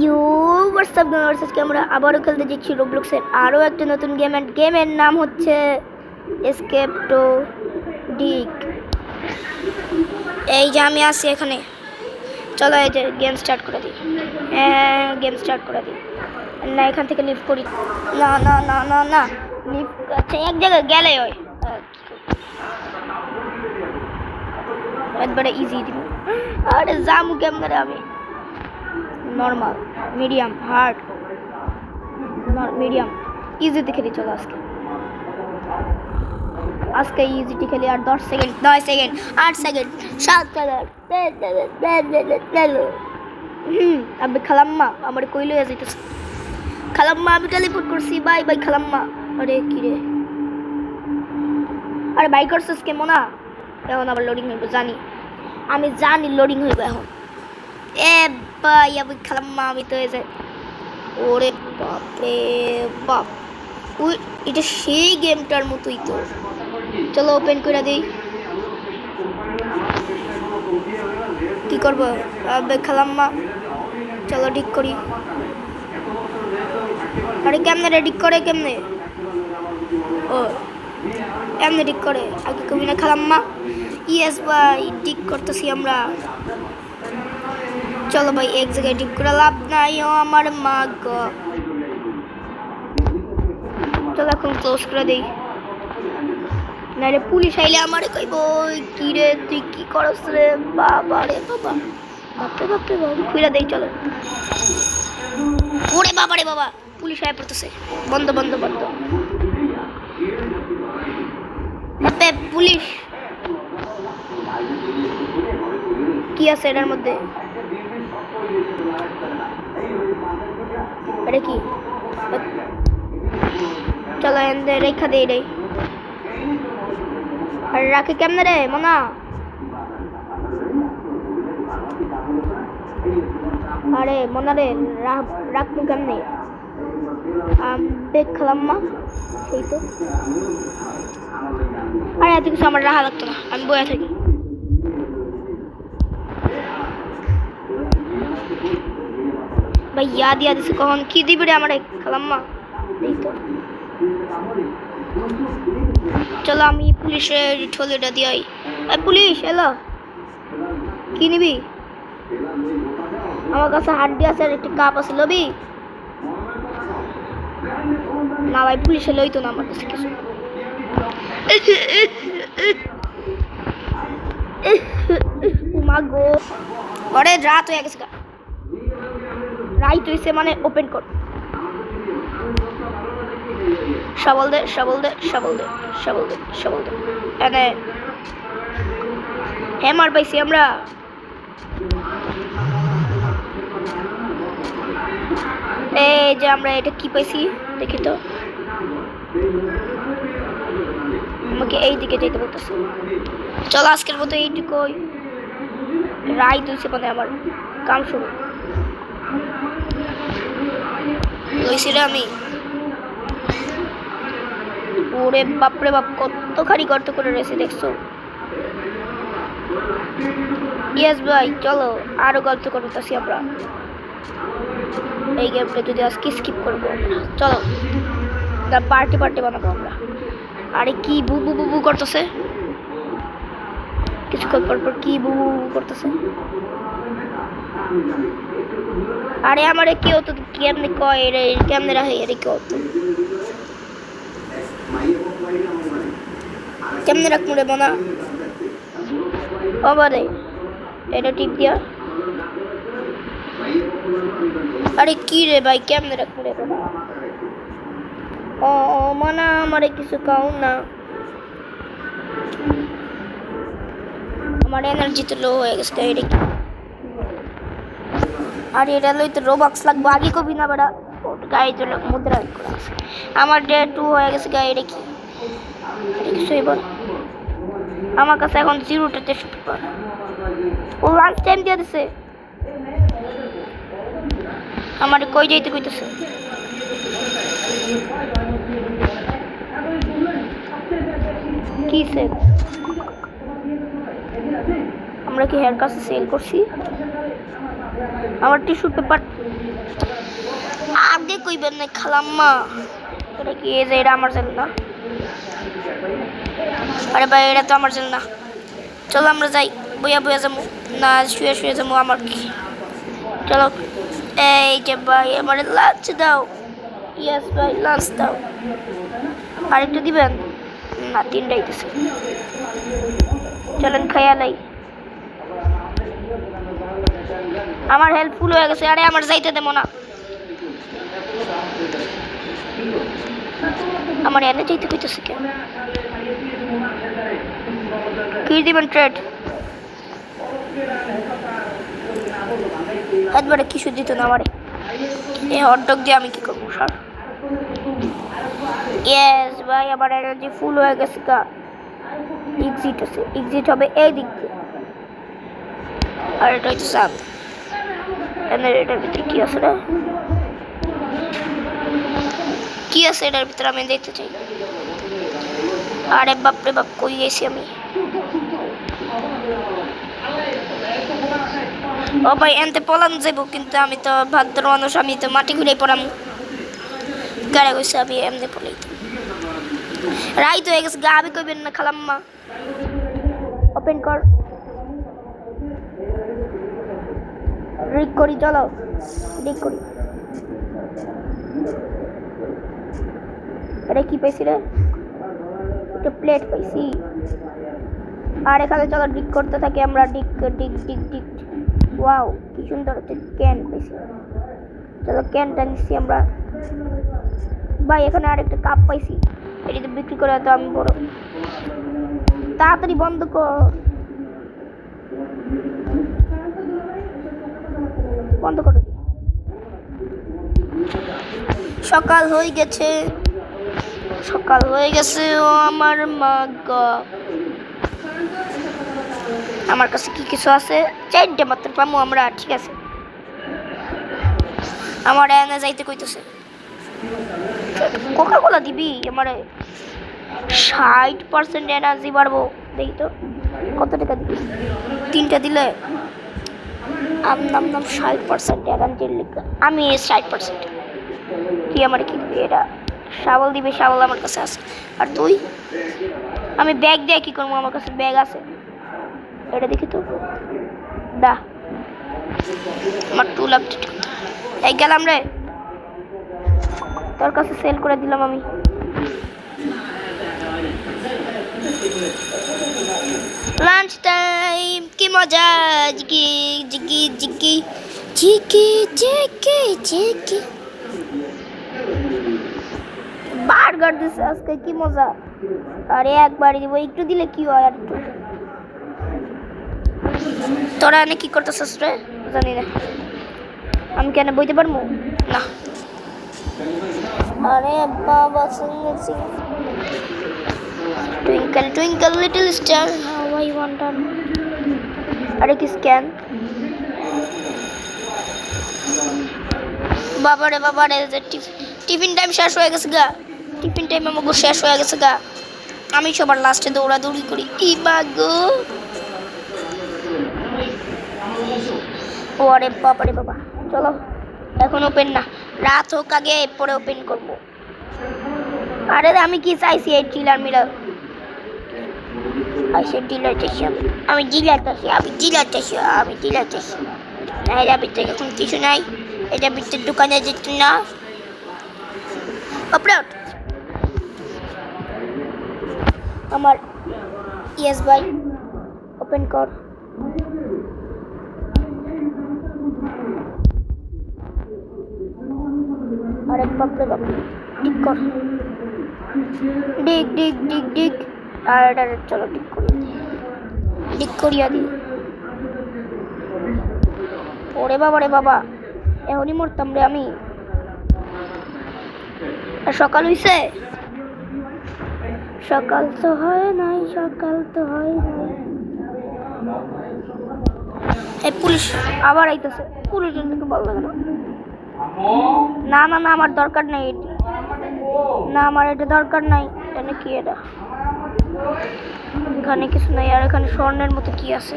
You WhatsApp gamers, আজকে আমরা আবারও খেলতে যাচ্ছি রোবলক্সের আরও একটা নতুন গেম, অ্যান্ড গেমের নাম হচ্ছে এসকেপ টু ডিক। এই যে আমি আসি এখানে, চলো এই যে গেম স্টার্ট করে দিই। হ্যাঁ গেম স্টার্ট করে দিই। না এখান থেকে লিফট করি, না না না না না লিফট, আচ্ছা এক জায়গায় গেলে হয় একবারে ইজি দিব। আরে জামু কেমন আমি, নর্মাল, মিডিয়াম, হার্ড, মিডিয়াম, ইজিতে খেলি। চলো আজকে ইজিটি খেলি। আর 10 সেকেন্ড, 9 সেকেন্ড, 8 সেকেন্ড, 7 সেকেন্ড। আমি খালাম্মা আমার কইলো যাইতেছে, খালাম্মা আমি টেলিপোর্ট করছি, বাই বাই খালাম্মা। আরে কি রে, আরে বাই করছিস কেমন না? এখন আবার লোডিং হইব, আমি জানি লোডিং হইব এখন। এ ভাই আমি খালাম্মা, আমি তো এই যে, ওরে বাপ রে বাপ, ওই এটা সেই গেমটার মতোই তো। চলো ওপেন করে দিই। কি করবো খালাম্মা, চলো ঠিক করি। আরে কেমনে রে ঠিক করে, কেমনে? ও এমনি ঠিক করে, আগে কবি না খালাম্মা। ইয়েস ভাই ঠিক করতেছি আমরা। চলো ভাই এক জায়গায় ঠিক করে লাভ নাই, ও আমার মা গো। চলো এখন ক্লোজ করে দেই, না রে পুলিশ আইলে আমারে কইব কি রে তুই কি করছ রে, বাবা রে বাবা, বাপরে বাপরে বাবা। খুইলা দেই চলো। ওরে বাবা রে বাবা, পুলিশ আয় পড়তেছে, বন্ধ বন্ধ বন্ধ। বাপে পুলিশ, কি আছে এটার মধ্যে? এটা কি? চলো এনে রেখা দেই রে। আর রাখি কেমনে রে মনা? আরে মনা রে রাখবো কেমনে? দেখলাম মা, সেই তো। আরে এত কিছু আমার রাখা লাগতো না, আমি বয়ে থাকি। ভাই ইয়া দিয়া দিছে, কখন কি দিবি রে আমার খালাম্মা? এই তো চলো আমি পুলিশের ঠোলেটা দিয়াই। পুলিশ এলো, কি নিবি? আমার কাছে হাড্ডি আছে আর একটা কাপ আছে, লবি? না ভাই পুলিশে লইতো না আমার কাছে কিছু। মা গো, আরে রাত হয়ে গেছে, রাইট হয়েছে মানে ওপেন কর। শাবল দে শাবল দে শাবল দে শাবল দে শাবল দে। এনে হ্যামার পাইছি আমরা। এই যে আমরা এটা কি পাইছি দেখি তো, আমাকে এই দিকে যেতে বলতেছে। চলো আজকের মতো এইটুকুই, রাইট হয়েছে মানে আমার কাম শুরু হয়েছিল আমি। ওরে বাপরে বাপ, কতখানি গর্ত করে রয়েছে দেখছো? ইয়েস ভাই চলো আরো গর্ত করতেছি আমরা। এই গেমটা যদি আজকে স্কিপ করবো, চলো পার্টি বানাবো আমরা। আরে কি বুবু বুবু করতেছে, কিছুক্ষণ পর কি বুবু করতেছে? আরে আমারে কি হতো, কেমনে কয় রে, কেমনে রাখে রে, কি হতো, কেমনে রাখবো রে বোনা? বাবারে এটা টিপ দিয়া। আরে কি রে ভাই, কেমনে রাখবো রে বোনা? ও মানা আমারে কিছু কাউ না, আমার এনার্জি তো লো হয়ে গেছে। এটা কি? আরে এটা লইতে রোবক্স লাগবে, আগে কবি না বেড়া গাড়ি তো মুদ্রা করা আছে। আমার ডে 2 হয়ে গেছে গাড়ি, এটা কি? কিছুই বল, আমার কাছে এখন 0টা টেস্ট পেপার। ও লাঞ্চ টাইম দিয়ে দিছে, আমার কই যাইতে কইতেছে। কি সেল? আমরা কি হেয়ার কাছে সেল করছি? আমার টিস্যু পেপার আগে কইবেন না খালাম্মা। এটা কি এই যে এটা আমার জন্য না? আরে ভাই এটা তো আমার জন্য না। চলো আমরা যাই, বইয়া বইয়া যাবো না শুয়ে শুয়ে যাবো আমার কি। চলো এই যে ভাই আমার লাঞ্চ দাও। ইয়েস ভাই লাঞ্চ দাও। আরেকটু দিবেন না? তিনটাই দিছে। চলেন খাইয়া লাই। আমার হেল্পফুল হয়ে গেছে। আরে আমার যাইতে দেবো না। আমার এনে যাইতে কইতেছে কেন? কি দিবেন ট্রেড? একবারে কিছু দিত না আমারে। এই হটডগ দিয়ে আমি কি করবো স্যার? ইয়েস ভাই আমার এনার্জি ফুল হয়ে গেছে। কা এক্সিট আছে, এক্সিট হবে এই দিক দিয়ে। আর এটা হচ্ছে সাপ। এটার ভিতরে কি আছে রে? কি আছে এটার ভিতরে আমি দেখতে চাই। আরে বাপরে বাপ কই গেছি আমি? ও ভাই এনতে পলান যাবো, কিন্তু আমি তো ভাদ্র মানুষ, আমি তো মাটি ঘুরে পড়াম। গাড়ি গেছে আমি এমনি পলাই। রাইত হয়ে গেছে গা, আমি কইবেন না খালাম্মা। ওপেন কর, রিক করি। চলো রিক করি। এটা কি পাইছি রে? একটা প্লেট পাইছি। আর এখানে চলো ডিক করতে থাকি আমরা। ডিক ডিক ডিক ডিক। ওয়াও কি সুন্দর একটা ক্যান পাইছি। চলো ক্যানটা নিচ্ছি আমরা। ভাই এখানে আরেকটা কাপ পাইছি। এটি তো বিক্রি করে তো আমি বড়। তাড়াতাড়ি বন্ধ কর, বন্ধ করো। সকাল হয়ে গেছে, সকাল হয়ে গেছে। ও আমার মা গো। আমার কাছে কি কিছু আছে? 4টে মাত্র পামু আমরা। ঠিক আছে আমার এনে যাইতে কইতেছে। কোকা কোলা দিবি আমারে? 60% এনার্জি বাড়বো। দেখি তো কত টাকা দিবি? 3টা দিলে আম নাম নাম 60% এনার্জির লিখা। আমি 60%। তুই আমার কি দিবি? এটা শাবল দিবি। শাবল আমার কাছে আছে। আর তুই? আমি ব্যাগ দিয়ে কি করবো? আমার কাছে ব্যাগ আছে। এটা দেখি তো দা। আমার টুল আপডেট করতে। এই গেলাম রে, তোর কাছে সেল করে দিলাম আমি। লাঞ্চ টাইম, কি মজা। জিকি জিকি জিকি জিকি জিকি জিকি। বার্গার দিছে আজকে, কি মজা। আরে একবারই দিব, একটু দিলে কি হয়? আর একটু। তোরা এনে কি করতেছিস রে? জানি না। আমি কেন বইতে পারবো না? আরে বাবা শুনছি। Twinkle twinkle little star how I wonder. আরে কি স্ক্যান? বাবারে বাবারে, যে টিফিন টাইম শেষ হয়ে গেছে গা। টিফিন টাইম আমাকে শেষ হয়ে গেছে গা। আমি সবার লাস্টে দৌড়াদৌড়ি করি। ই বাগো। ও আরে বাবারে বাবা। চলো এখন ওপেন না, রাত হোক আগে, পরে ওপেন করবো। আরে আমি কি চাইছি? এই ডিলার মিলার ডিলার চাইছি। আমি ডিলার চাইছি। আমি ডিলার চাইছি। আমি ডিলার চাইছি। না এটা ভিতরে এখন কিছু নাই। এটা ভিতরে দোকানে যেত না। আপলোড আমার। ইয়েস ভাই ওপেন কর। আরে বাপরে বাপ, ঠিক কর। ডিক ডিক ডিক ডিক। আর চলো ডিক করি, ডিক করিয়া দি। ওরে বাবা রে বাবা, এখনই মরতাম রে আমি। আর সকাল হইছে? সকাল তো হয় নাই, সকাল তো হয় নাই। এই পুলিশ আবার আইতেছে। পুলিশের দিকে ভালো লাগে না। না না না আমার দরকার নাই এটি। না আমার এটা দরকার নাই। এখানে কি? এটা এখানে কিছু নাই। আর এখানে স্বর্ণের মতো কি আছে?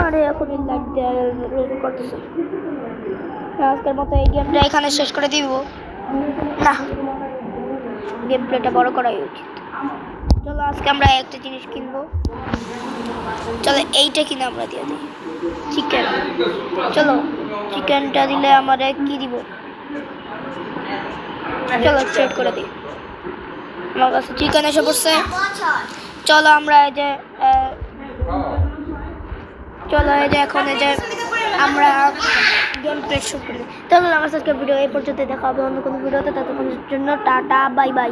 আরে এখন লাইট দেওয়া করতেছে। আজকের মতো এই গেমটা এখানে শেষ করে দিব। না, গেম প্লেটা বড় করাই উচিত। চলো আজকে আমরা একটা জিনিস কিনবো। চলো এইটা কিনে আমরা দিয়ে দিই, চিকেন। চলো চিকেনটা দিলে আমাদের কি দিব? চলো ট্রেড করে দিই। আমার কাছে চিকেন এসে পড়ছে। চলো আমরা এই যে এখন এই যে আমরা গেম প্লে শুরু করি। তাহলে আমার আজকের ভিডিও এই পর্যন্ত, দেখা হবে অন্য কোনো ভিডিওতে। ততক্ষণের জন্য টাটা, বাই বাই।